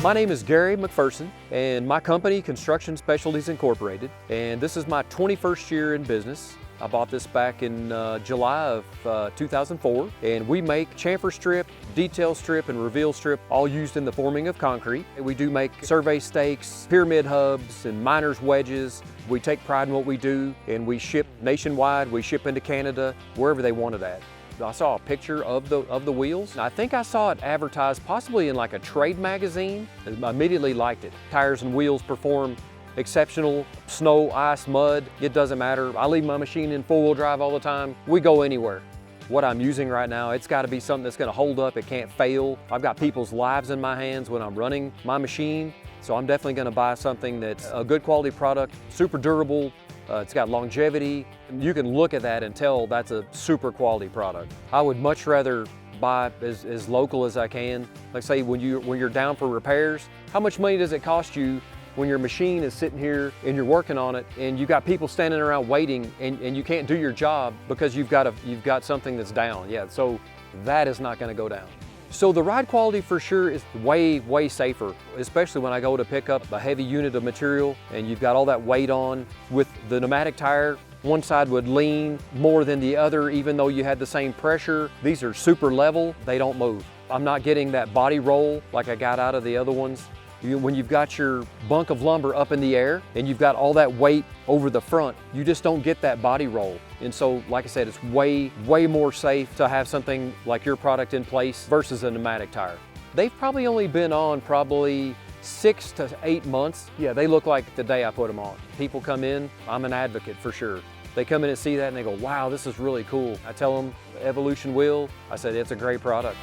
My name is Gary McPherson, and my company, Construction Specialties Incorporated, and this is my 21st year in business. I bought this back in July of 2004, and we make chamfer strip, detail strip, and reveal strip, all used in the forming of concrete. We do make survey stakes, pyramid hubs, and miners wedges. We take pride in what we do, and we ship nationwide. We ship into Canada, wherever they want it at. I saw a picture of the wheels. I think I saw it advertised possibly in like a trade magazine. I immediately liked it. Tires and wheels perform exceptional. Snow, ice, mud, it doesn't matter. I leave my machine in four-wheel drive all the time. We go anywhere. What I'm using right now, it's got to be something that's going to hold up. It can't fail. I've got people's lives in my hands when I'm running my machine, so I'm definitely going to buy something that's a good quality product, super durable. It's got longevity. You can look at that and tell that's a super quality product. I would much rather buy as local as I can. Like say when you're down for repairs, how much money does it cost you when your machine is sitting here and you're working on it and you got people standing around waiting and you can't do your job because you've got something that's down? Yeah, so that is not going to go down. So the ride quality for sure is way safer, especially when I go to pick up a heavy unit of material and you've got all that weight on. With the pneumatic tire, one side would lean more than the other even though you had the same pressure. These are super level, they don't move. I'm not getting that body roll like I got out of the other ones. When you've got your bunk of lumber up in the air and you've got all that weight over the front, you just don't get that body roll. And so, like I said, it's way more safe to have something like your product in place versus a pneumatic tire. They've probably only been on 6 to 8 months. Yeah, they look like the day I put them on. People come in, I'm an advocate for sure. They come in and see that and they go, wow, this is really cool. I tell them, Evolution wheel, I said, it's a great product.